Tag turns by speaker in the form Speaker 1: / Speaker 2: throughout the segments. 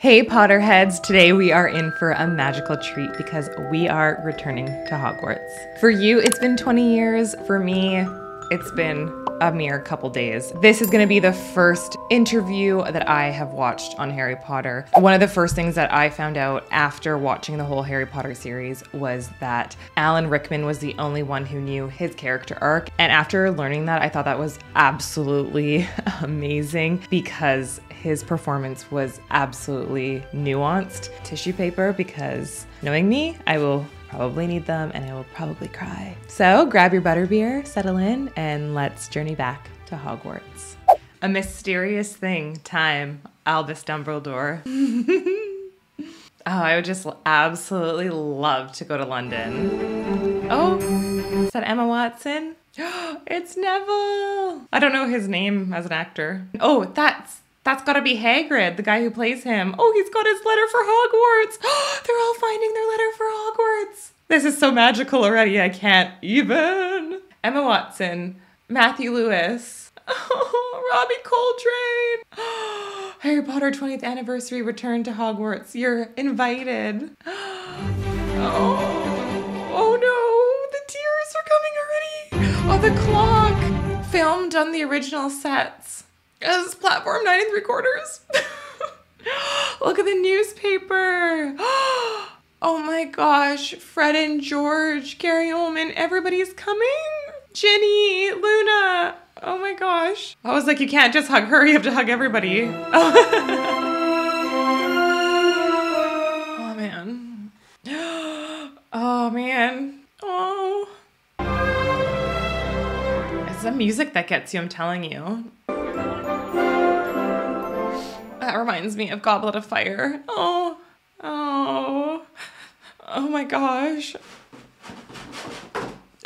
Speaker 1: Hey Potterheads, today we are in for a magical treat because we are returning to Hogwarts. For you, it's been 20 years. For me, it's been a mere couple days. This is gonna be the first interview that I have watched on Harry Potter. One of the first things that I found out after watching the whole Harry Potter series was that Alan Rickman was the only one who knew his character arc. And after learning that, I thought that was absolutely amazing because his performance was absolutely nuanced. Tissue paper, because knowing me, I will probably need them and I will probably cry. So grab your butterbeer, settle in, and let's journey back to Hogwarts. A mysterious thing, time, Albus Dumbledore. Oh, I would just absolutely love to go to London. Oh, is that Emma Watson? It's Neville. I don't know his name as an actor. Oh, that's gotta be Hagrid, the guy who plays him. Oh, he's got his letter for Hogwarts. They're all finding their letter for Hogwarts. This is so magical already, I can't even. Emma Watson, Matthew Lewis, Robbie Coltrane. Harry Potter 20th anniversary return to Hogwarts. You're invited. Oh no, the tears are coming already. Oh, the clock. Filmed on the original sets. As platform 9 3/4. Look at the newspaper. Oh my gosh, Fred and George, Gary Oldman, everybody's coming. Ginny, Luna. Oh my gosh. I was like, you can't just hug her, you have to hug everybody. Oh man. Oh man. Oh. It's the music that gets you, I'm telling you. That reminds me of Goblet of Fire. Oh my gosh.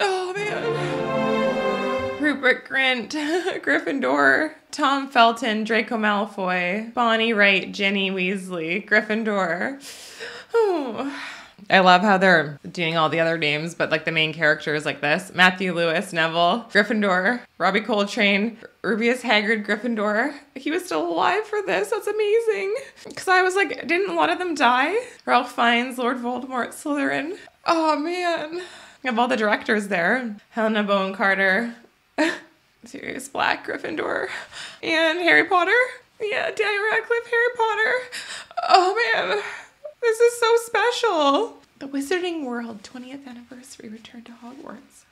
Speaker 1: Oh man. Rupert Grint, Gryffindor. Tom Felton, Draco Malfoy. Bonnie Wright, Ginny Weasley, Gryffindor. Oh. I love how they're doing all the other names, but like the main characters like this. Matthew Lewis, Neville, Gryffindor, Robbie Coltrane, Rubeus Hagrid, Gryffindor. He was still alive for this. That's amazing. Because I was like, didn't a lot of them die? Ralph Fiennes, Lord Voldemort, Slytherin. Oh man. I have all the directors there. Helena Bonham Carter, Sirius Black, Gryffindor, and Harry Potter. Yeah, Daniel Radcliffe, Harry Potter. Oh man. This is so special. The Wizarding World 20th anniversary return to Hogwarts.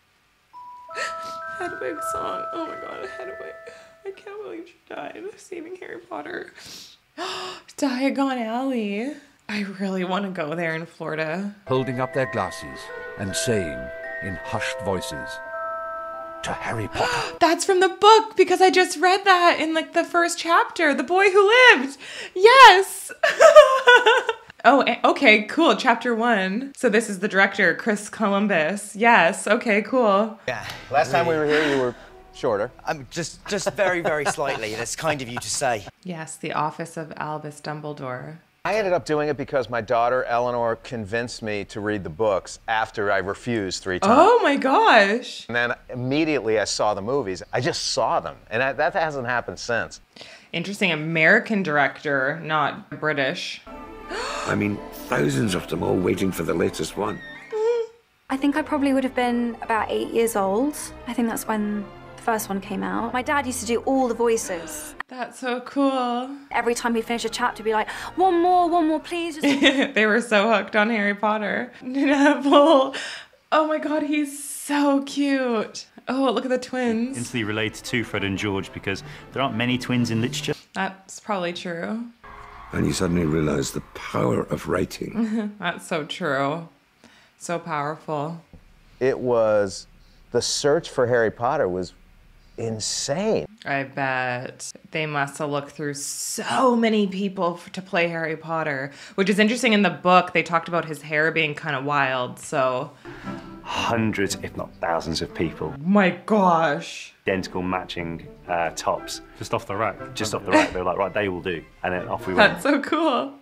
Speaker 1: Hedwig song. Oh my god, Hedwig. I can't believe she died saving Harry Potter. Diagon Alley. I really want to go there in Florida.
Speaker 2: Holding up their glasses and saying in hushed voices, "To Harry Potter."
Speaker 1: That's from the book because I just read that in like the first chapter. The boy who lived. Yes. Oh, okay, cool. Chapter 1. So this is the director, Chris Columbus. Yes, okay, cool.
Speaker 3: Yeah.
Speaker 4: Last time we were here, you were shorter.
Speaker 3: Just very, very slightly. That's kind of you to say.
Speaker 1: Yes, the office of Albus Dumbledore.
Speaker 4: I ended up doing it because my daughter, Eleanor, convinced me to read the books after I refused 3 times.
Speaker 1: Oh my gosh.
Speaker 4: And then immediately I saw the movies. I just saw them, and that hasn't happened since.
Speaker 1: Interesting, American director, not British.
Speaker 5: I mean, thousands of them all waiting for the latest one.
Speaker 6: I think I probably would have been about 8 years old. I think that's when the first one came out. My dad used to do all the voices.
Speaker 1: That's so cool.
Speaker 6: Every time he'd finish a chapter, he'd be like, one more, please.
Speaker 1: They were so hooked on Harry Potter. Neville. Oh my god, he's so cute. Oh, look at the twins.
Speaker 7: Instantly related to Fred and George because there aren't many twins in literature.
Speaker 1: That's probably true.
Speaker 5: And you suddenly realise the power of writing.
Speaker 1: That's so true. So powerful.
Speaker 4: It was, the search for Harry Potter was insane.
Speaker 1: I bet. They must have looked through so many people to play Harry Potter, which is interesting. In the book, they talked about his hair being kind of wild, so.
Speaker 7: Hundreds, if not thousands of people.
Speaker 1: My gosh.
Speaker 7: Identical matching tops. Just off the rack. Just off the rack. They were like, right, they will do. And then off we went.
Speaker 1: That's so cool.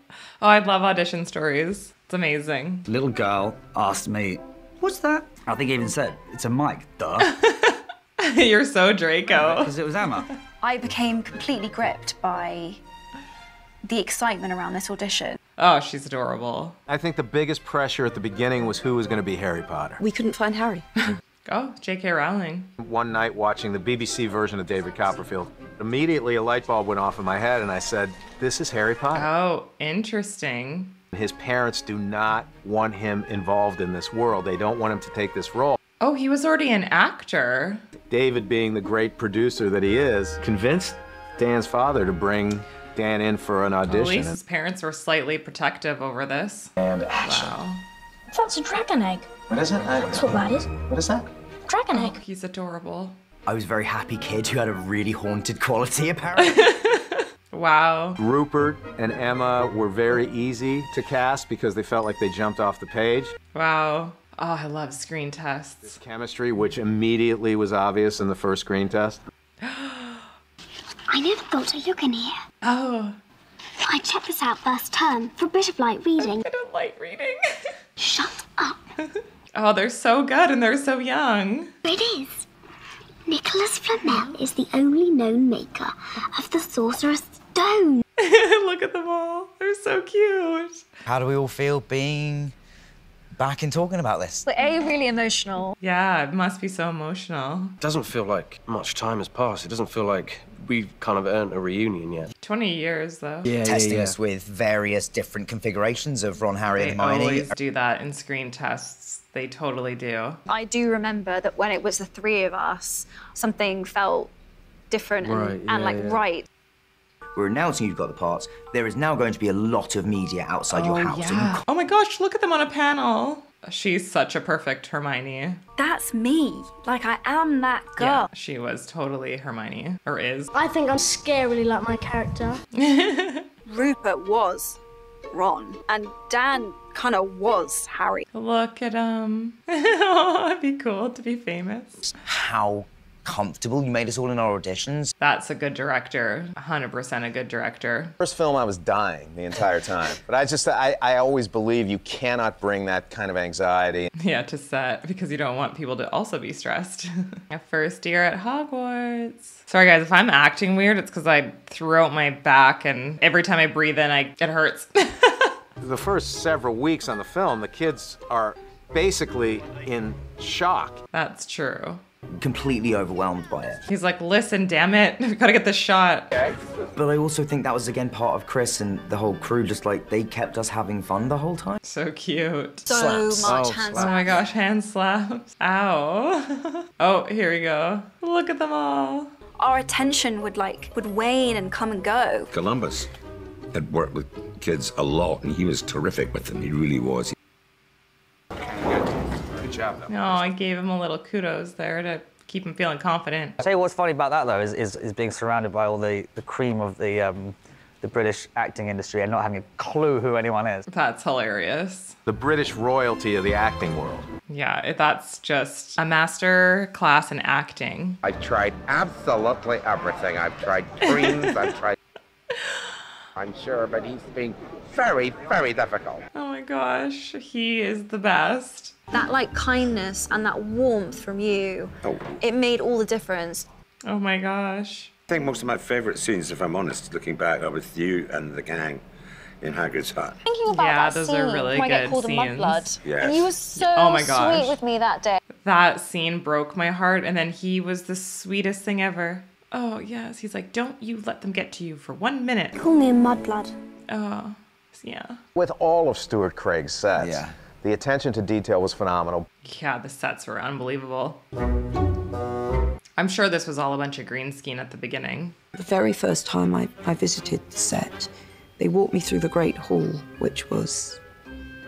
Speaker 1: Oh, I'd love audition stories. It's amazing.
Speaker 8: Little girl asked me, "What's that?" I think I even said, "It's a mic, duh."
Speaker 1: You're so Draco.
Speaker 8: Because it was Emma.
Speaker 6: I became completely gripped by the excitement around this audition.
Speaker 1: Oh, she's adorable.
Speaker 4: I think the biggest pressure at the beginning was who was going to be Harry Potter.
Speaker 9: We couldn't find Harry.
Speaker 1: Oh, J.K. Rowling.
Speaker 4: One night watching the BBC version of David Copperfield, immediately a light bulb went off in my head and I said, this is Harry Potter.
Speaker 1: Oh, interesting.
Speaker 4: His parents do not want him involved in this world. They don't want him to take this role.
Speaker 1: Oh, he was already an actor.
Speaker 4: David, being the great producer that he is, convinced Dan's father to bring Dan in for an audition.
Speaker 1: At least his parents were slightly protective over this.
Speaker 10: And action.
Speaker 1: Wow.
Speaker 11: That's a dragon egg.
Speaker 10: What is it?
Speaker 11: That's what that is.
Speaker 10: What is that?
Speaker 11: Dragon
Speaker 1: Oh,
Speaker 11: egg.
Speaker 1: he's adorable.
Speaker 8: I was a very happy kid who had a really haunted quality, apparently.
Speaker 1: Wow.
Speaker 4: Rupert and Emma were very easy to cast because they felt like they jumped off the page.
Speaker 1: Wow. Oh, I love screen tests.
Speaker 4: This chemistry, which immediately was obvious in the first screen test.
Speaker 11: I never got to look in here.
Speaker 1: Oh.
Speaker 11: I checked this out first term for a bit of light reading.
Speaker 1: I don't like reading.
Speaker 11: Shut up.
Speaker 1: Oh, they're so good and they're so young.
Speaker 11: It is. Nicholas Flamel is the only known maker of the Sorcerer's Stone.
Speaker 1: Look at them all. They're so cute.
Speaker 3: How do we all feel being back and talking about this?
Speaker 6: But really emotional.
Speaker 1: Yeah, it must be so emotional.
Speaker 12: It doesn't feel like much time has passed. It doesn't feel like we've kind of earned a reunion yet.
Speaker 1: 20 years, though.
Speaker 3: Testing us with various different configurations of Ron, Harry,
Speaker 1: They
Speaker 3: and Hermione.
Speaker 1: always do that in screen tests. They totally do.
Speaker 6: I do remember that when it was the three of us, something felt different and right.
Speaker 8: We're announcing you've got the parts. There is now going to be a lot of media outside your house.
Speaker 1: Yeah. Oh my gosh, look at them on a panel. She's such a perfect Hermione.
Speaker 6: That's me. Like, I am that girl.
Speaker 1: Yeah, she was totally Hermione, or is.
Speaker 11: I think I'm scarily like my character.
Speaker 6: Rupert was Ron, and Dan kind of was Harry.
Speaker 1: Look at him. Oh, it'd be cool to be famous.
Speaker 3: How comfortable you made us all in our auditions.
Speaker 1: That's a good director. 100% a good director.
Speaker 4: First film, I was dying the entire time. But I always believe you cannot bring that kind of anxiety.
Speaker 1: Yeah, to set, because you don't want people to also be stressed. My first year at Hogwarts. Sorry guys, if I'm acting weird, it's because I threw out my back and every time I breathe in, it hurts.
Speaker 4: The first several weeks on the film, the kids are basically in shock.
Speaker 1: That's true.
Speaker 8: Completely overwhelmed by it.
Speaker 1: He's like, listen, damn it, we've got to get this shot.
Speaker 8: But I also think that was, again, part of Chris and the whole crew, just like, they kept us having fun the whole time.
Speaker 1: So cute.
Speaker 6: So much hand slaps.
Speaker 1: Oh my gosh, hand slaps. Ow. Oh, here we go. Look at them all.
Speaker 6: Our attention would wane and come and go.
Speaker 5: Columbus had worked with kids a lot, and he was terrific with them. He really was.
Speaker 4: Good job, though.
Speaker 1: No, I gave him a little kudos there to keep him feeling confident.
Speaker 13: I'll tell you what's funny about that, though, is being surrounded by all the cream of the British acting industry and not having a clue who anyone is.
Speaker 1: That's hilarious.
Speaker 4: The British royalty of the acting world.
Speaker 1: Yeah, that's just a master class in acting.
Speaker 14: I've tried absolutely everything. I've tried creams, I've tried... I'm sure, but he's been very, very difficult.
Speaker 1: Oh my gosh, he is the best.
Speaker 6: That kindness and that warmth from you, it made all the difference.
Speaker 1: Oh my gosh.
Speaker 5: I think most of my favourite scenes, if I'm honest, looking back, are with you and the gang in Hagrid's hut.
Speaker 11: Thinking about that
Speaker 1: those
Speaker 11: scene
Speaker 1: are really
Speaker 11: when I get
Speaker 1: good
Speaker 11: called a
Speaker 1: scenes.
Speaker 11: mudblood.
Speaker 5: Yes.
Speaker 11: And you were so
Speaker 1: Oh my gosh.
Speaker 11: sweet with me that day.
Speaker 1: That scene broke my heart, and then he was the sweetest thing ever. Oh yes, he's like, don't you let them get to you for 1 minute.
Speaker 11: Call me a mudblood.
Speaker 1: Oh, yeah.
Speaker 4: With all of Stuart Craig's sets, the attention to detail was phenomenal.
Speaker 1: Yeah, the sets were unbelievable. I'm sure this was all a bunch of green screen at the beginning.
Speaker 9: The very first time I visited the set, they walked me through the Great Hall, which was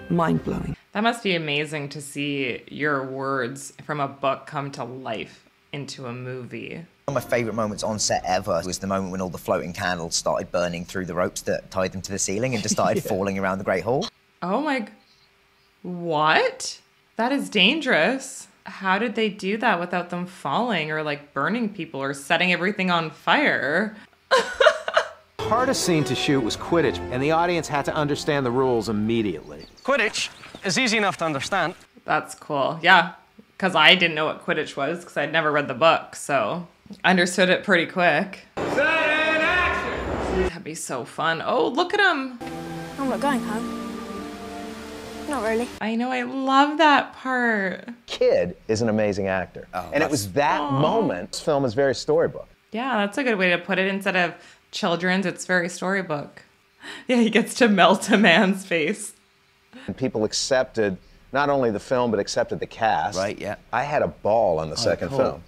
Speaker 9: mind-blowing.
Speaker 1: That must be amazing to see your words from a book come to life into a movie.
Speaker 3: One of my favourite moments on set ever was the moment when all the floating candles started burning through the ropes that tied them to the ceiling and just started falling around the Great Hall.
Speaker 1: Oh my... What? That is dangerous. How did they do that without them falling or burning people or setting everything on fire?
Speaker 4: Hardest scene to shoot was Quidditch, and the audience had to understand the rules immediately.
Speaker 12: Quidditch is easy enough to understand.
Speaker 1: That's cool. Yeah, because I didn't know what Quidditch was because I'd never read the book, so understood it pretty quick. Set in action! That'd be so fun. Oh, look at him.
Speaker 10: I'm not going home. Not really.
Speaker 1: I know, I love that part.
Speaker 15: Kid is an amazing actor. And it was that moment. This film is very storybook.
Speaker 1: Yeah, that's a good way to put it. Instead of children's, it's very storybook. Yeah, he gets to melt a man's face.
Speaker 15: And people accepted not only the film, but accepted the cast.
Speaker 3: Right, yeah.
Speaker 15: I had a ball on the second film.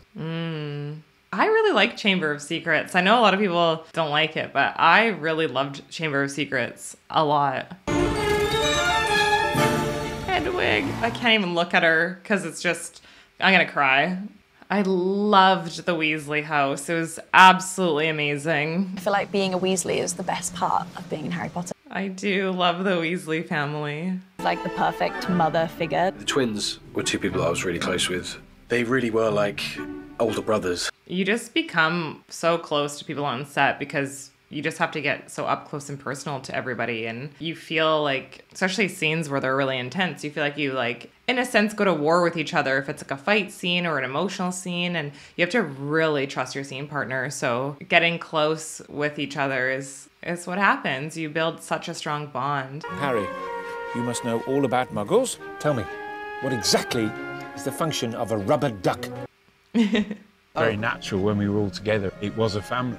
Speaker 1: I really like Chamber of Secrets. I know a lot of people don't like it, but I really loved Chamber of Secrets a lot. Hedwig. I can't even look at her because it's just, I'm gonna cry. I loved the Weasley house. It was absolutely amazing.
Speaker 10: I feel like being a Weasley is the best part of being in Harry Potter.
Speaker 1: I do love the Weasley family.
Speaker 10: Like the perfect mother figure.
Speaker 12: The twins were two people I was really close with. They really were like older brothers.
Speaker 1: You just become so close to people on set because you just have to get so up close and personal to everybody. And you feel like, especially scenes where they're really intense, you feel like you in a sense, go to war with each other if it's like a fight scene or an emotional scene. And you have to really trust your scene partner. So getting close with each other is what happens. You build such a strong bond.
Speaker 16: Harry, you must know all about muggles. Tell me, what exactly is the function of a rubber duck?
Speaker 17: Very natural when we were all together. It was a family.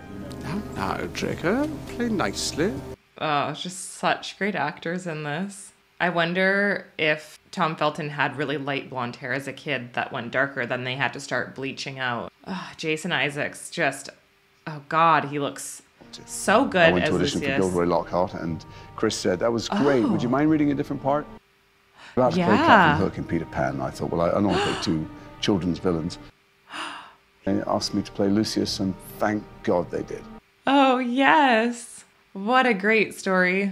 Speaker 18: Now, Draco, play nicely.
Speaker 1: Oh, just such great actors in this. I wonder if Tom Felton had really light blonde hair as a kid that went darker, then they had to start bleaching out. Oh, Jason Isaacs just, oh God, he looks so good
Speaker 19: I went
Speaker 1: as
Speaker 19: to audition
Speaker 1: Lucius.
Speaker 19: for Gilderoy Lockhart, and Chris said, that was great. Would you mind reading a different part? About to play Captain Hook and Peter Pan. And I thought, well, I don't want to play two children's villains. They asked me to play Lucius, and thank God they did.
Speaker 1: Oh, yes. What a great story.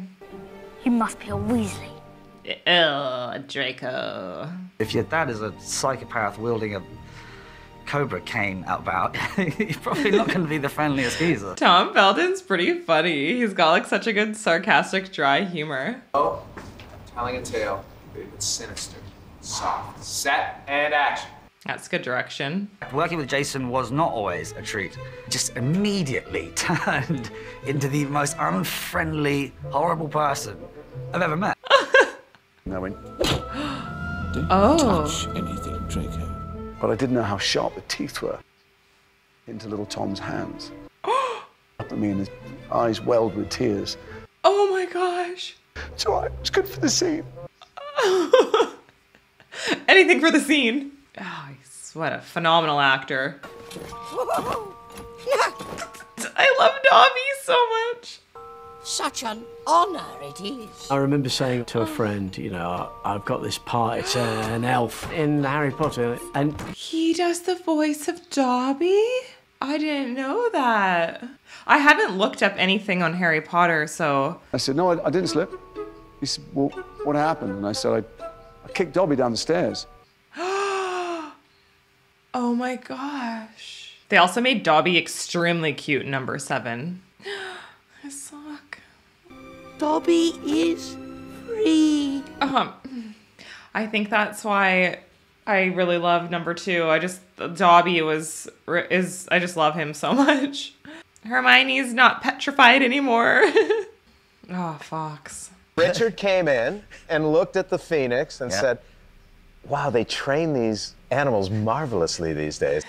Speaker 11: You must be a Weasley.
Speaker 1: Ugh, Draco.
Speaker 13: If your dad is a psychopath wielding a cobra cane about, you're probably not going to be the friendliest geezer.
Speaker 1: Tom Felton's pretty funny. He's got like such a good sarcastic, dry humor.
Speaker 20: Oh, telling a tale. It's sinister, soft, set, and action.
Speaker 1: That's good direction.
Speaker 13: Working with Jason was not always a treat. Just immediately turned into the most unfriendly, horrible person I've ever met.
Speaker 19: And I went,
Speaker 16: Don't touch anything, Draco.
Speaker 19: but I didn't know how sharp the teeth were into little Tom's hands. I mean, his eyes welled with tears.
Speaker 1: Oh my gosh.
Speaker 19: It's all right. It's good for the scene.
Speaker 1: Anything for the scene. Oh, what a phenomenal actor. I love Dobby so much.
Speaker 21: Such an honour it is.
Speaker 22: I remember saying to a friend, you know, I've got this part, it's an elf in Harry Potter, and...
Speaker 1: He does the voice of Dobby? I didn't know that. I haven't looked up anything on Harry Potter, so...
Speaker 19: I said, no, I didn't slip. He said, well, what happened? And I said, I kicked Dobby down the stairs.
Speaker 1: Oh my gosh. They also made Dobby extremely cute in number 7. I suck.
Speaker 21: Dobby is free.
Speaker 1: I think that's why I really love number 2. Dobby I just love him so much. Hermione's not petrified anymore. Oh, Fox.
Speaker 15: Richard came in and looked at the Phoenix and said, wow, they train these animals marvelously these days.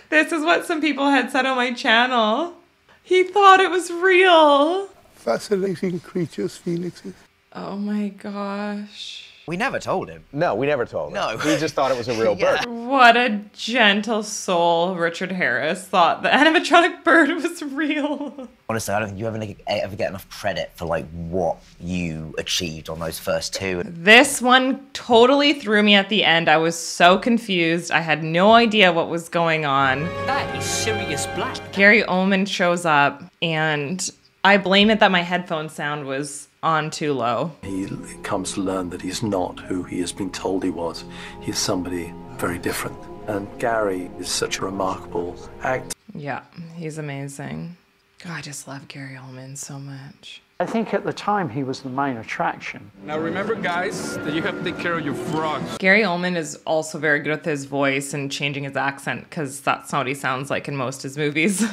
Speaker 1: This is what some people had said on my channel. He thought it was real.
Speaker 19: Fascinating creatures, phoenixes.
Speaker 1: Oh my gosh.
Speaker 3: We never told him.
Speaker 15: No, we never told him.
Speaker 3: No.
Speaker 15: We just thought it was a real bird.
Speaker 1: What a gentle soul Richard Harris thought the animatronic bird was real.
Speaker 3: Honestly, I don't think you ever get enough credit for like what you achieved on those first 2.
Speaker 1: This one totally threw me at the end. I was so confused. I had no idea what was going on.
Speaker 21: That is Sirius Black.
Speaker 1: Gary Oldman shows up, and I blame it that my headphone sound was on too low.
Speaker 12: He comes to learn that he's not who he has been told he was. He's somebody very different. And Gary is such a remarkable actor.
Speaker 1: Yeah, he's amazing. God, I just love Gary Oldman so much.
Speaker 23: I think at the time he was the main attraction.
Speaker 18: Now remember, guys, that you have to take care of your frogs.
Speaker 1: Gary Oldman is also very good with his voice and changing his accent because that's not what he sounds like in most of his movies.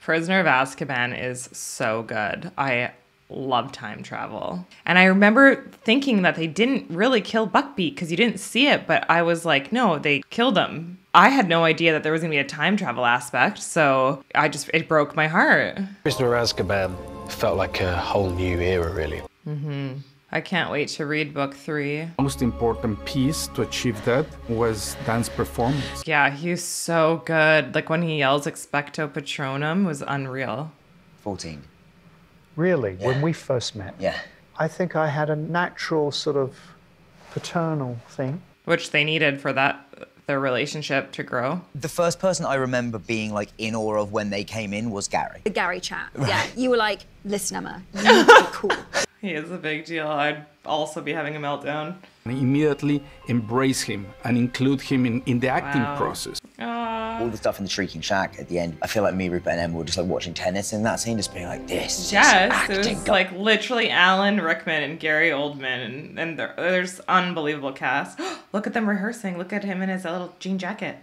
Speaker 1: Prisoner of Azkaban is so good. I love time travel. And I remember thinking that they didn't really kill Buckbeak because you didn't see it, but I was like, no, they killed him. I had no idea that there was gonna be a time travel aspect, so it broke my heart.
Speaker 2: Prisoner of Azkaban felt like a whole new era, really.
Speaker 1: I can't wait to read book 3.
Speaker 18: Most important piece to achieve that was Dan's performance.
Speaker 1: Yeah, he's so good. Like when he yells Expecto Patronum was unreal.
Speaker 3: 14.
Speaker 23: Really? Yeah. When we first met?
Speaker 3: Yeah.
Speaker 23: I think I had a natural sort of paternal thing.
Speaker 1: Which they needed for their relationship to grow.
Speaker 3: The first person I remember being like in awe of when they came in was Gary.
Speaker 6: The Gary chat. Right. Yeah, you were like, listen, Emma, you're cool.
Speaker 1: He is a big deal. I'd also be having a meltdown.
Speaker 18: Immediately embrace him and include him in the acting process.
Speaker 3: All the stuff in the Shrieking Shack at the end, I feel like me, Rupert, and Emma were just like watching tennis in that scene, just being like, this.
Speaker 1: Yes, it was like literally Alan Rickman and Gary Oldman, and there's unbelievable cast. Look at them rehearsing. Look at him in his little jean jacket.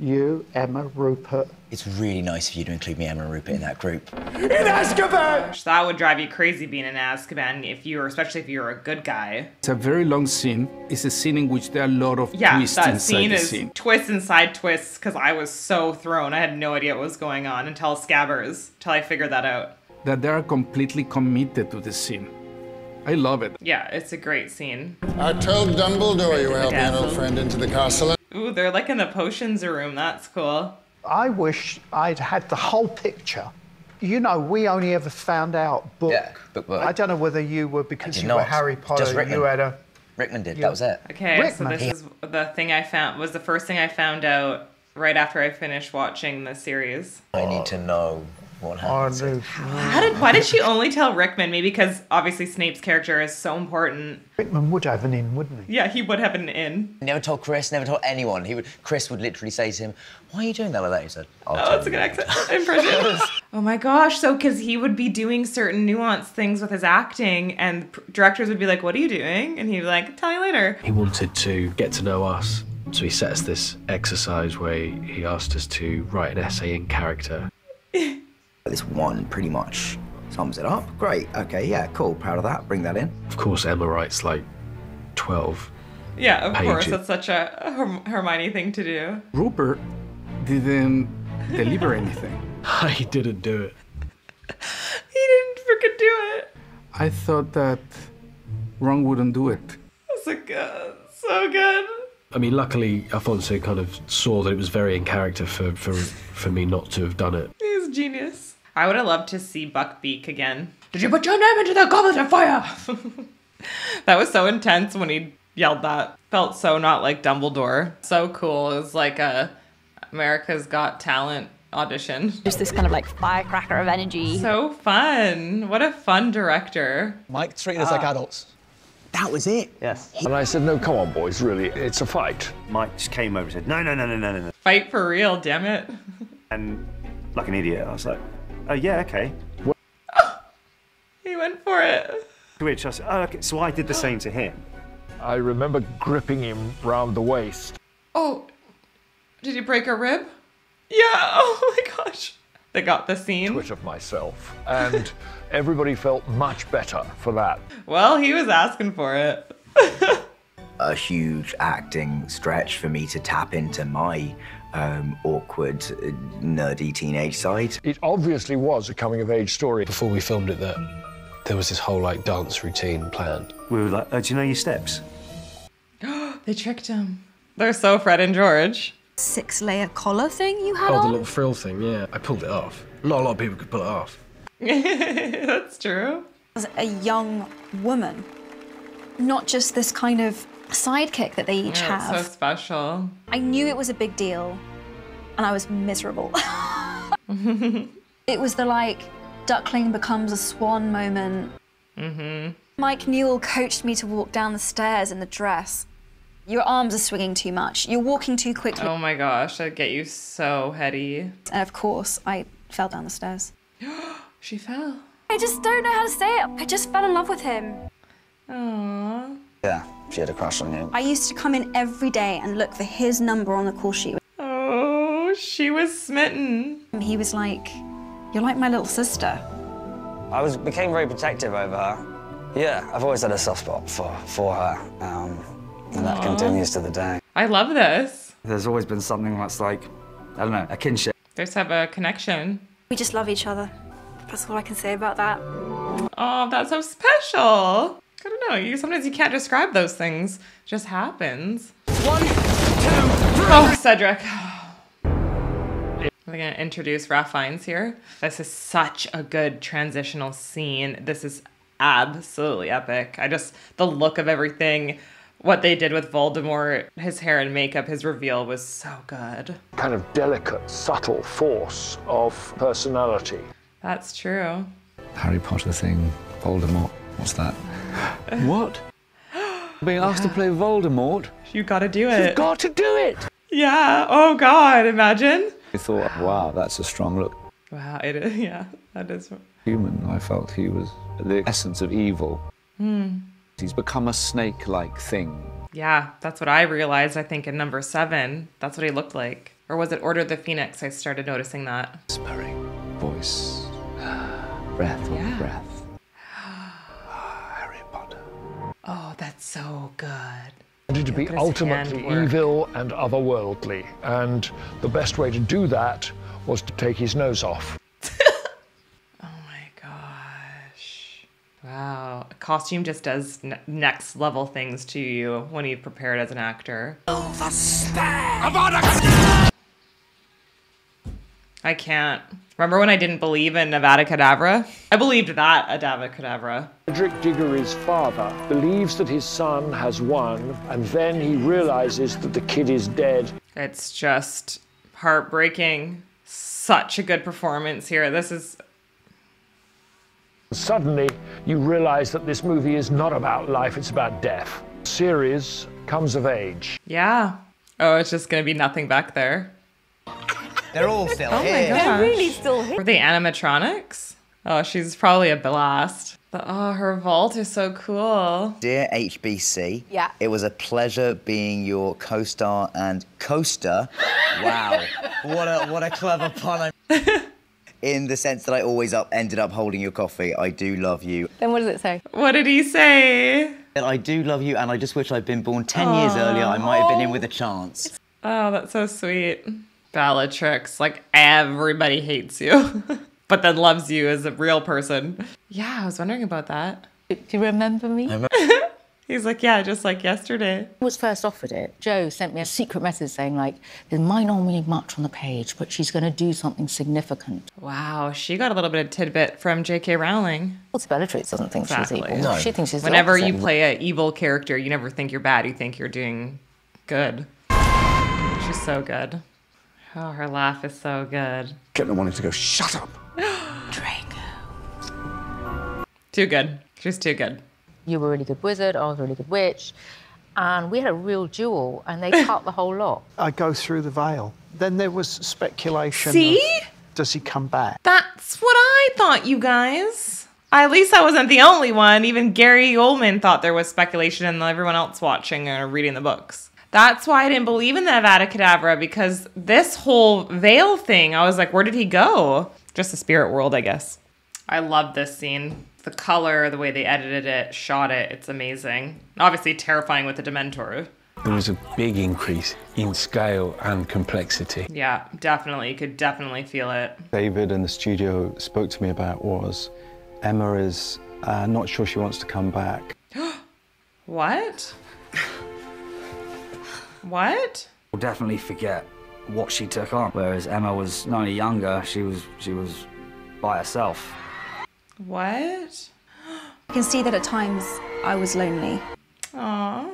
Speaker 23: You, Emma, Rupert.
Speaker 3: It's really nice of you to include me, Emma, and Rupert in that group.
Speaker 1: In Azkaban! That would drive you crazy being in Azkaban, especially if you're a good guy.
Speaker 18: It's a very long scene. It's a scene in which there are a lot of twists inside the scene.
Speaker 1: Yeah, that scene is twists inside twists, because I was so thrown. I had no idea what was going on until I figured that out.
Speaker 18: That they are completely committed to the scene. I love it.
Speaker 1: Yeah, it's a great scene.
Speaker 7: I told Dumbledore you were helping an old friend into the castle.
Speaker 1: Ooh, they're like in the potions room. That's cool.
Speaker 23: I wish I'd had the whole picture. You know, we only ever found out book.
Speaker 3: Yeah, book.
Speaker 23: I don't know whether you were, because you were Harry Potter,
Speaker 3: just Rickman.
Speaker 23: you had a...
Speaker 3: Rickman did, that was it.
Speaker 1: Okay,
Speaker 23: Rickman.
Speaker 1: So this is the thing I found, was the first thing I found out right after I finished watching the series.
Speaker 3: I need to know what happened.
Speaker 1: Why did she only tell Rickman? Maybe because obviously Snape's character is so important.
Speaker 23: Rickman would have an in, wouldn't he?
Speaker 1: Yeah, he would have an in.
Speaker 3: Never told Chris, never told anyone. Chris would literally say to him, why are you doing that like that? He said,
Speaker 1: oh, that's a good accent. Impression. Oh my gosh, so because he would be doing certain nuanced things with his acting and directors would be like, what are you doing? And he'd be like, tell you later.
Speaker 2: He wanted to get to know us, so he set us this exercise where he asked us to write an essay in character.
Speaker 3: This one pretty much sums it up. Great, okay, yeah, cool, proud of that, bring that in.
Speaker 2: Of course, Emma writes like 12
Speaker 1: Yeah, of
Speaker 2: pages.
Speaker 1: course, that's such a Hermione thing to do.
Speaker 18: Rupert didn't deliver anything.
Speaker 2: He didn't do it.
Speaker 1: He didn't freaking do it.
Speaker 18: I thought that Ron wouldn't do it.
Speaker 1: That's so good.
Speaker 2: I mean, luckily, Alfonso kind of saw that it was very in character for me not to have done it.
Speaker 1: He's genius. I would have loved to see Buckbeak again. Did you put your name into the goblet of fire? That was so intense when he yelled that. Felt so not like Dumbledore. So cool. It was like a America's Got Talent audition.
Speaker 10: Just this kind of like firecracker of energy.
Speaker 1: So fun. What a fun director.
Speaker 8: Mike treated us like adults.
Speaker 3: That was it.
Speaker 8: Yes.
Speaker 24: And I said, no, come on, boys, really, it's a fight.
Speaker 25: Mike just came over and said, no.
Speaker 1: Fight for real, damn it.
Speaker 25: And like an idiot, I was like, oh, yeah, okay.
Speaker 1: He went for it.
Speaker 25: To which I said, oh, okay, so I did the same to him.
Speaker 24: I remember gripping him round the waist.
Speaker 1: Oh, did he break a rib? Yeah, oh my gosh. They got the scene.
Speaker 24: Twit of myself. And everybody felt much better for that.
Speaker 1: Well, he was asking for it.
Speaker 3: A huge acting stretch for me to tap into my awkward, nerdy teenage side.
Speaker 24: It obviously was a coming-of-age story.
Speaker 2: Before we filmed it, there was this whole like dance routine planned.
Speaker 25: We were like, oh, do you know your steps?
Speaker 1: They tricked him. They're so Fred and George.
Speaker 6: 6-layer collar thing you had
Speaker 2: on?
Speaker 6: on?
Speaker 2: The little frill thing, yeah. I pulled it off. Not a lot of people could pull it off.
Speaker 1: That's true.
Speaker 6: As a young woman, not just this kind of sidekick that they each have.
Speaker 1: So special.
Speaker 6: I knew it was a big deal, and I was miserable. It was the like, duckling becomes a swan moment. Mike Newell coached me to walk down the stairs in the dress. Your arms are swinging too much. You're walking too quickly.
Speaker 1: Oh my gosh, that'd get you so heady.
Speaker 6: And of course, I fell down the stairs.
Speaker 1: She fell.
Speaker 6: I just don't know how to say it. I just fell in love with him.
Speaker 1: Aww.
Speaker 3: Yeah, she had a crush on him.
Speaker 6: I used to come in every day and look for his number on the call sheet.
Speaker 1: Oh, she was smitten.
Speaker 6: He was like You're like my little sister.
Speaker 13: Became very protective over her. Yeah, I've always had a soft spot for her, and that continues to the day.
Speaker 1: I love this.
Speaker 13: There's always been something that's like, I don't know, a kinship.
Speaker 1: They just have a connection.
Speaker 6: We just love each other. That's all I can say about that.
Speaker 1: Oh, that's so special. I don't know, sometimes you can't describe those things. It just happens.
Speaker 21: 1, 2, 3.
Speaker 1: Oh, Cedric. We're gonna introduce Ralph Fiennes here. This is such a good transitional scene. This is absolutely epic. The look of everything, what they did with Voldemort, his hair and makeup, his reveal was so good.
Speaker 24: Kind of delicate, subtle force of personality.
Speaker 1: That's true.
Speaker 4: Harry Potter thing, Voldemort, what's that? What? Being asked to play Voldemort?
Speaker 1: You gotta do it.
Speaker 4: You've got to do it!
Speaker 1: Yeah, oh God, imagine.
Speaker 4: I thought, wow, that's a strong look.
Speaker 1: Wow, it is, yeah, that is.
Speaker 4: Human, I felt he was the essence of evil. He's become a snake-like thing.
Speaker 1: Yeah, that's what I realized, I think, in number 7. That's what he looked like. Or was it Order of the Phoenix? I started noticing that.
Speaker 4: Whispering, voice, breath on breath. Harry Potter.
Speaker 1: Oh, that's so good.
Speaker 24: Wanted to be ultimately evil and otherworldly, and the best way to do that was to take his nose off.
Speaker 1: Oh my gosh. Wow. A costume just does next level things to you when you've prepared as an actor.
Speaker 21: Oh, the stag!
Speaker 1: I can't. Remember when I didn't believe in Avada Kedavra? I believed that Avada Kedavra.
Speaker 24: Cedric Diggory's father believes that his son has won, and then he realizes that the kid is dead.
Speaker 1: It's just heartbreaking. Such a good performance here. This is...
Speaker 24: Suddenly, you realize that this movie is not about life, it's about death. Series comes of age.
Speaker 1: Yeah. Oh, it's just gonna be nothing back there.
Speaker 3: They're all still
Speaker 1: Oh
Speaker 3: here.
Speaker 1: my gosh.
Speaker 10: They're really still here.
Speaker 1: Were they animatronics? Oh, she's probably a blast. But oh, her vault is so cool.
Speaker 3: Dear HBC,
Speaker 10: Yeah.
Speaker 3: it was a pleasure being your co-star and coaster. Wow, what a clever pun. In the sense that I always ended up holding your coffee. I do love you.
Speaker 10: Then what does it say?
Speaker 1: What did he say?
Speaker 3: And I do love you, and I just wish I'd been born 10 years earlier. I might have been in with a chance.
Speaker 1: Oh, that's so sweet. Bellatrix, like everybody hates you, but then loves you as a real person. Yeah, I was wondering about that.
Speaker 10: Do you remember me?
Speaker 1: He's like, yeah, just like yesterday.
Speaker 5: I was first offered it. Joe sent me a secret message saying, like, there might not be much on the page, but she's going to do something significant.
Speaker 1: Wow, she got a little bit of tidbit from J.K. Rowling.
Speaker 5: Well, Bellatrix doesn't think she's evil.
Speaker 3: No.
Speaker 5: She thinks she's
Speaker 1: Whenever
Speaker 5: the
Speaker 1: you
Speaker 5: opposite.
Speaker 1: play an evil character, you never think you're bad. You think you're doing good. She's so good. Oh, her laugh is so good.
Speaker 19: Kept on wanting to go, shut up.
Speaker 1: Too good. She's too good.
Speaker 5: You were a really good wizard, I was a really good witch, and we had a real duel, and they cut the whole lot.
Speaker 23: I go through the veil. Then there was speculation.
Speaker 1: See?
Speaker 23: Of, does he come back?
Speaker 1: That's what I thought, you guys. At least I wasn't the only one. Even Gary Oldman thought there was speculation and everyone else watching or reading the books. That's why I didn't believe in the Avada Kedavra, because this whole veil thing, I was like, where did he go? Just the spirit world, I guess. I love this scene. The color, the way they edited it, shot it, it's amazing. Obviously terrifying with the Dementor.
Speaker 17: There was a big increase in scale and complexity.
Speaker 1: Yeah, definitely. You could definitely feel it.
Speaker 8: David and the studio spoke to me about was Emma is not sure she wants to come back.
Speaker 1: What? What?
Speaker 13: We'll definitely forget what she took on. Whereas Emma was not only younger, she was by herself.
Speaker 1: What?
Speaker 6: I can see that at times I was lonely.
Speaker 1: Aww.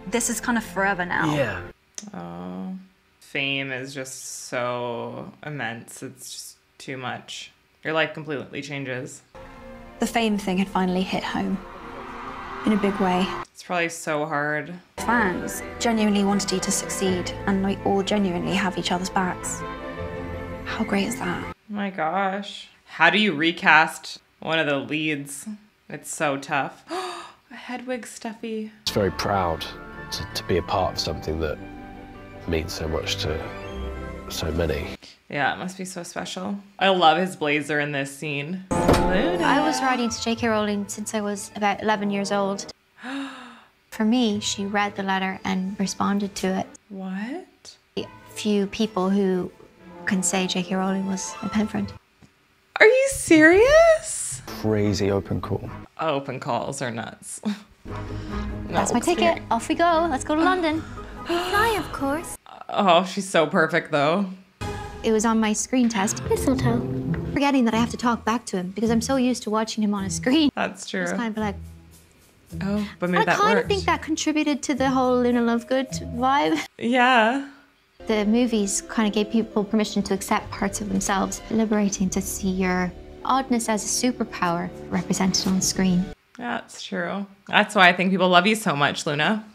Speaker 6: This is kind of forever now.
Speaker 1: Yeah. Oh. Fame is just so immense. It's just too much. Your life completely changes.
Speaker 6: The fame thing had finally hit home. In a big way.
Speaker 1: It's probably so hard.
Speaker 6: Fans genuinely wanted you to succeed, and we all genuinely have each other's backs. How great is that?
Speaker 1: Oh my gosh. How do you recast one of the leads? It's so tough. A Hedwig stuffy.
Speaker 2: It's very proud to be a part of something that means so much to so many.
Speaker 1: Yeah, it must be so special. I love his blazer in this scene.
Speaker 10: I was writing to J.K. Rowling since I was about 11 years old. For me, she read the letter and responded to it.
Speaker 1: What?
Speaker 10: Few people who can say J.K. Rowling was a pen friend.
Speaker 1: Are you serious?
Speaker 8: Crazy open call.
Speaker 1: Open calls are nuts.
Speaker 10: That's my ticket. Off we go. Let's go to London. Fly, of course.
Speaker 1: Oh, she's so perfect, though.
Speaker 10: It was on my screen test. Mistletoe. Forgetting that I have to talk back to him because I'm so used to watching him on a screen.
Speaker 1: That's true.
Speaker 10: It's kind of like...
Speaker 1: Oh, but maybe that
Speaker 10: I kind
Speaker 1: worked.
Speaker 10: of think that contributed to the whole Luna Lovegood vibe.
Speaker 1: Yeah.
Speaker 10: The movies kind of gave people permission to accept parts of themselves. Liberating to see your oddness as a superpower represented on screen.
Speaker 1: That's true. That's why I think people love you so much, Luna.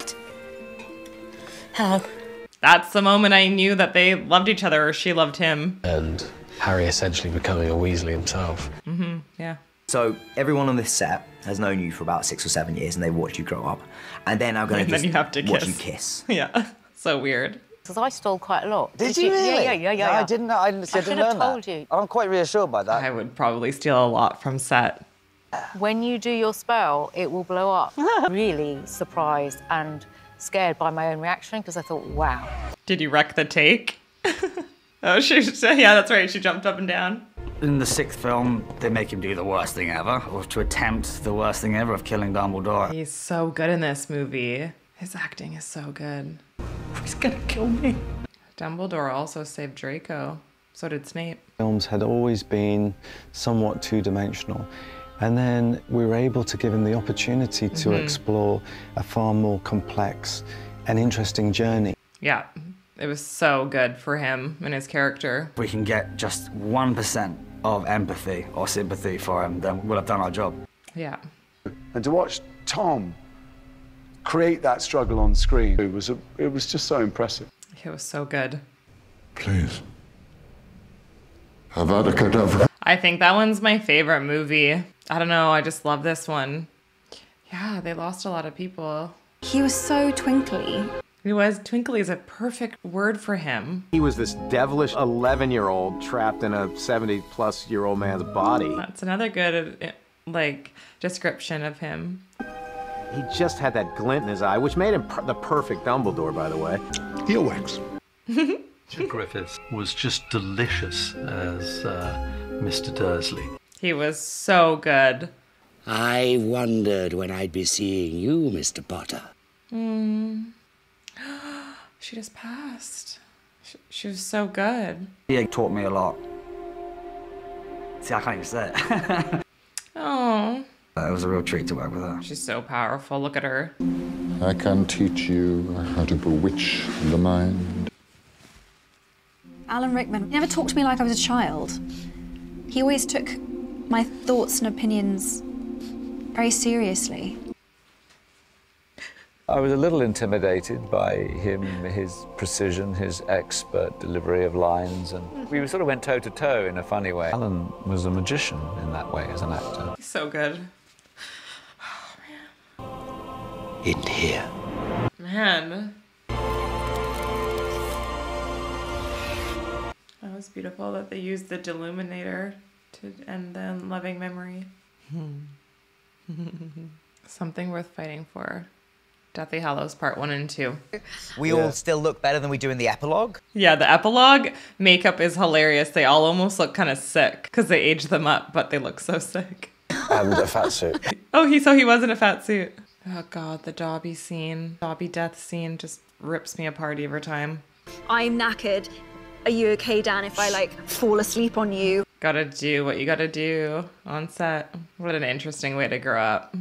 Speaker 10: Hello.
Speaker 1: That's the moment I knew that they loved each other or she loved him.
Speaker 2: And Harry essentially becoming a Weasley himself.
Speaker 1: Mm-hmm, yeah.
Speaker 3: So everyone on this set has known you for about 6 or 7 years and they've watched you grow up. And they're now going to
Speaker 1: then you have to
Speaker 3: watch
Speaker 1: kiss.
Speaker 3: you kiss.
Speaker 1: Yeah, so weird.
Speaker 5: Because I stole quite a lot.
Speaker 13: Did you really?
Speaker 5: Yeah.
Speaker 13: No, I didn't know. I didn't
Speaker 5: should
Speaker 13: learn
Speaker 5: have
Speaker 13: that.
Speaker 5: told you.
Speaker 13: I'm quite reassured by that.
Speaker 1: I would probably steal a lot from set.
Speaker 5: When you do your spell, it will blow up. Really surprised and scared by my own reaction because I thought, wow.
Speaker 1: Did you wreck the take? Oh, yeah, that's right. She jumped up and down.
Speaker 13: In the 6th film, they make him do the worst thing ever, or to attempt the worst thing ever of killing Dumbledore.
Speaker 1: He's so good in this movie. His acting is so good.
Speaker 13: He's gonna kill me.
Speaker 1: Dumbledore also saved Draco. So did Snape.
Speaker 8: Films had always been somewhat two-dimensional. And then we were able to give him the opportunity to explore a far more complex and interesting journey.
Speaker 1: Yeah, it was so good for him and his character.
Speaker 13: If we can get just 1% of empathy or sympathy for him, then we'll have done our job.
Speaker 1: Yeah.
Speaker 19: And to watch Tom create that struggle on screen, it was just so impressive.
Speaker 1: It was so good.
Speaker 7: Please. Avada Kedavra.
Speaker 1: I think that one's my favorite movie. I don't know, I just love this one. Yeah, they lost a lot of people.
Speaker 6: He was so twinkly.
Speaker 1: He was. Twinkly is a perfect word for him.
Speaker 15: He was this devilish 11-year-old trapped in a 70-plus-year-old man's body.
Speaker 1: That's another good, description of him.
Speaker 15: He just had that glint in his eye, which made him the perfect Dumbledore, by the way.
Speaker 7: Earwax.
Speaker 12: Griffiths was just delicious as Mr. Dursley.
Speaker 1: He was so good.
Speaker 9: I wondered when I'd be seeing you, Mr. Potter.
Speaker 1: She just passed. She was so good.
Speaker 13: He taught me a lot. See, I can't even say it.
Speaker 1: Oh.
Speaker 13: It was a real treat to work with her.
Speaker 1: She's so powerful. Look at her.
Speaker 7: I can teach you how to bewitch the mind.
Speaker 6: Alan Rickman never talked to me like I was a child. He always took my thoughts and opinions very seriously.
Speaker 4: I was a little intimidated by him, his precision, his expert delivery of lines, and we sort of went toe-to-toe in a funny way. Alan was a magician in that way as an actor.
Speaker 1: He's so good.
Speaker 9: In here.
Speaker 1: Man. That was beautiful that they used the Deluminator to end the loving memory. Something worth fighting for. Deathly Hallows Part 1 and 2.
Speaker 3: We all still look better than we do in the epilogue.
Speaker 1: Yeah, the epilogue makeup is hilarious. They all almost look kind of sick because they aged them up, but they look so sick.
Speaker 8: And a fat suit.
Speaker 1: Oh, he was in a fat suit. Oh God, the Dobby scene, Dobby death scene just rips me apart every time.
Speaker 6: I'm knackered. Are you okay, Dan, if I fall asleep on you?
Speaker 1: Gotta do what you gotta do on set. What an interesting way to grow up.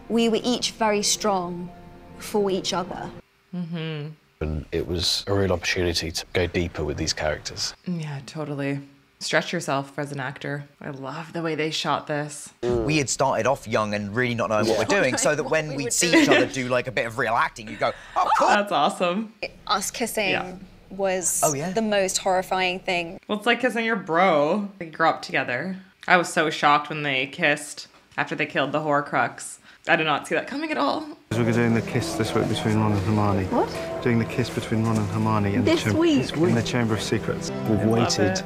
Speaker 6: We were each very strong for each other.
Speaker 2: And it was a real opportunity to go deeper with these characters.
Speaker 1: Yeah, totally. Stretch yourself as an actor. I love the way they shot this.
Speaker 3: We had started off young and really not knowing what we're doing, so that when we'd see each other do a bit of real acting, you go, oh, cool.
Speaker 1: That's awesome.
Speaker 6: Us kissing was the most horrifying thing.
Speaker 1: Well, it's like kissing your bro. They grew up together. I was so shocked when they kissed after they killed the Horcrux. I did not see that coming at all.
Speaker 8: We're doing the kiss this week between Ron and Hermione.
Speaker 6: What?
Speaker 8: Doing the kiss between Ron and Hermione in,
Speaker 6: This week?
Speaker 8: in the Chamber of Secrets. We've waited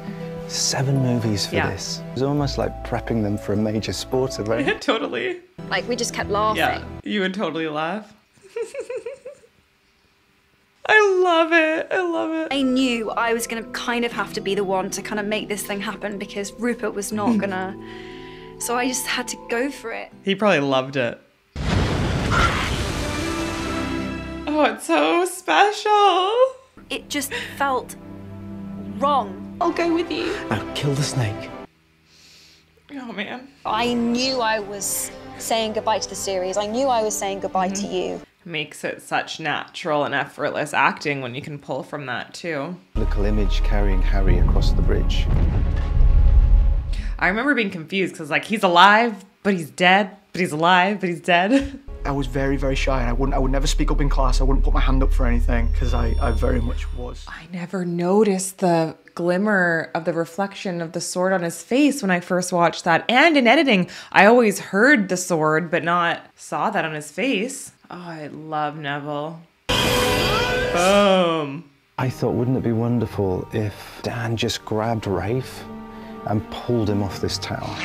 Speaker 8: 7 movies for this. It was almost like prepping them for a major sport event.
Speaker 1: Totally.
Speaker 6: Like, we just kept laughing.
Speaker 1: Yeah, you would totally laugh. I love it. I love it.
Speaker 6: I knew I was going to kind of have to be the one to kind of make this thing happen because Rupert was not going to. So I just had to go for it.
Speaker 1: He probably loved it. Oh, it's so special.
Speaker 6: It just felt wrong. I'll go with you.
Speaker 11: Now kill the snake.
Speaker 1: Oh, man.
Speaker 6: I knew I was saying goodbye to the series. I knew I was saying goodbye to you.
Speaker 1: Makes it such natural and effortless acting when you can pull from that too.
Speaker 8: Little image carrying Harry across the bridge.
Speaker 1: I remember being confused because like he's alive, but he's dead, but he's alive, but he's dead.
Speaker 11: I was very, very shy and I would never speak up in class. I wouldn't put my hand up for anything because I very much was.
Speaker 1: I never noticed the glimmer of the reflection of the sword on his face when I first watched that. And in editing, I always heard the sword, but not saw that on his face. Oh, I love Neville. Boom.
Speaker 8: I thought, wouldn't it be wonderful if Dan just grabbed Rafe and pulled him off this tower?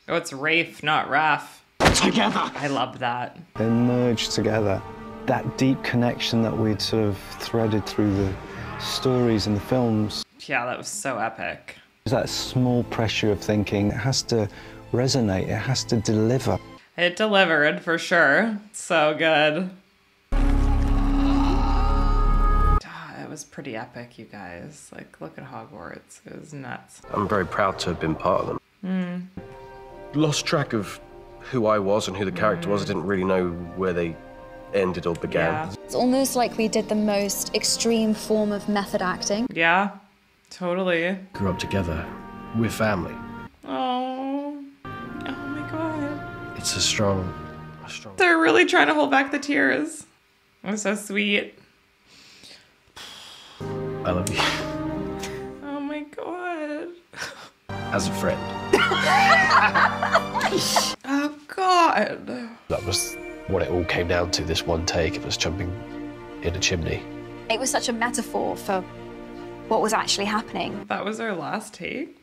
Speaker 1: Oh, it's Rafe, not Raph.
Speaker 11: Together.
Speaker 1: I love that.
Speaker 8: They merged together. That deep connection that we'd sort of threaded through the stories and the films.
Speaker 1: Yeah, that was so epic.
Speaker 8: That small pressure of thinking, it has to resonate, it has to deliver.
Speaker 1: It delivered, for sure. So good. It was pretty epic, you guys. Like, look at Hogwarts. It was nuts.
Speaker 2: I'm very proud to have been part of them. Lost track of who I was and who the character was. I didn't really know where they ended or began.
Speaker 1: Yeah.
Speaker 6: It's almost like we did the most extreme form of method acting.
Speaker 1: Yeah, totally.
Speaker 2: Grew up together. We're family.
Speaker 1: Oh my God.
Speaker 2: It's a strong.
Speaker 1: They're really trying to hold back the tears. It was so sweet.
Speaker 2: I love you.
Speaker 1: Oh my God.
Speaker 2: As a friend.
Speaker 1: Oh God.
Speaker 2: That was what it all came down to, this one take. It was jumping in a chimney.
Speaker 6: It was such a metaphor for what was actually happening.
Speaker 1: That was our last take.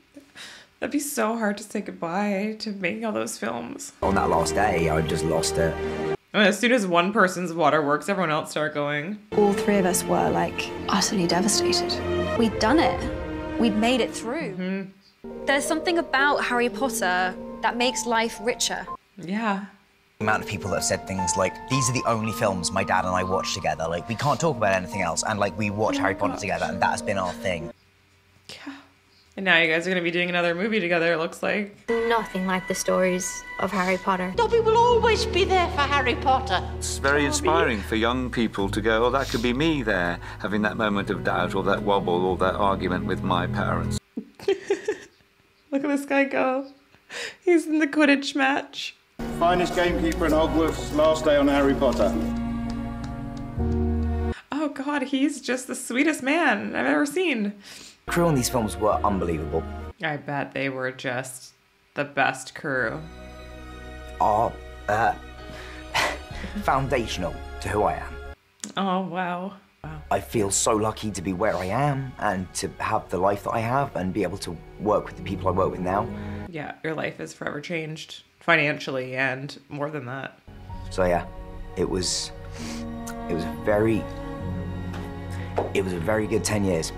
Speaker 1: That'd be so hard to say goodbye to making all those films.
Speaker 3: On that last day, I just lost it.
Speaker 1: And as soon as one person's waterworks, everyone else start going.
Speaker 6: All 3 of us were like utterly devastated. We'd done it. We'd made it through. There's something about Harry Potter that makes life richer.
Speaker 1: Yeah.
Speaker 3: The amount of people that have said things like, these are the only films my dad and I watch together. Like, we can't talk about anything else. And like, we watch Harry Potter together and that has been our thing.
Speaker 1: Yeah. And now you guys are gonna be doing another movie together, it looks like.
Speaker 10: Nothing like the stories of Harry Potter.
Speaker 21: Dobby will always be there for Harry Potter.
Speaker 4: It's very inspiring for young people to go, oh, that could be me there, having that moment of doubt or that wobble or that argument with my parents.
Speaker 1: Look at this guy go. He's in the Quidditch match.
Speaker 14: Finest gamekeeper in Hogwarts, last day on Harry Potter.
Speaker 1: Oh God, he's just the sweetest man I've ever seen.
Speaker 3: The crew on these films were unbelievable.
Speaker 1: I bet they were just the best crew.
Speaker 3: Are foundational to who I am.
Speaker 1: Oh, wow. Wow.
Speaker 3: I feel so lucky to be where I am and to have the life that I have and be able to work with the people I work with now.
Speaker 1: Yeah, your life is forever changed financially and more than that.
Speaker 3: So yeah, it was a very good 10 years.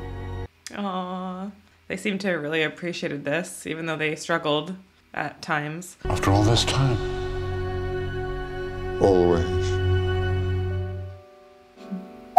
Speaker 1: Aww. They seem to have really appreciated this, even though they struggled at times.
Speaker 7: After all this time. Always.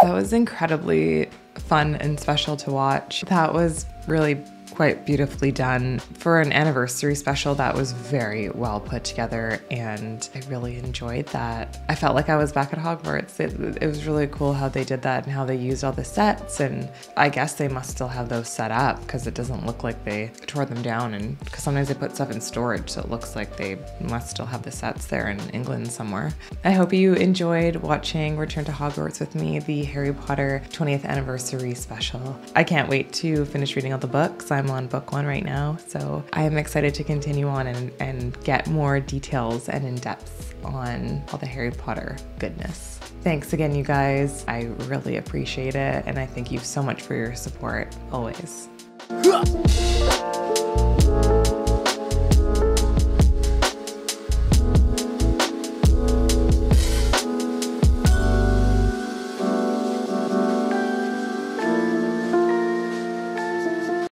Speaker 1: That was incredibly fun and special to watch. That was really quite beautifully done. For an anniversary special, that was very well put together and I really enjoyed that. I felt like I was back at Hogwarts. It was really cool how they did that and how they used all the sets, and I guess they must still have those set up because it doesn't look like they tore them down, and because sometimes they put stuff in storage so it looks like they must still have the sets there in England somewhere. I hope you enjoyed watching Return to Hogwarts with me, the Harry Potter 20th anniversary special. I can't wait to finish reading all the books. I'm I'm on book 1 right now, so I am excited to continue on and get more details and in-depth on all the Harry Potter goodness. Thanks again, you guys. I really appreciate it, and I thank you so much for your support, always.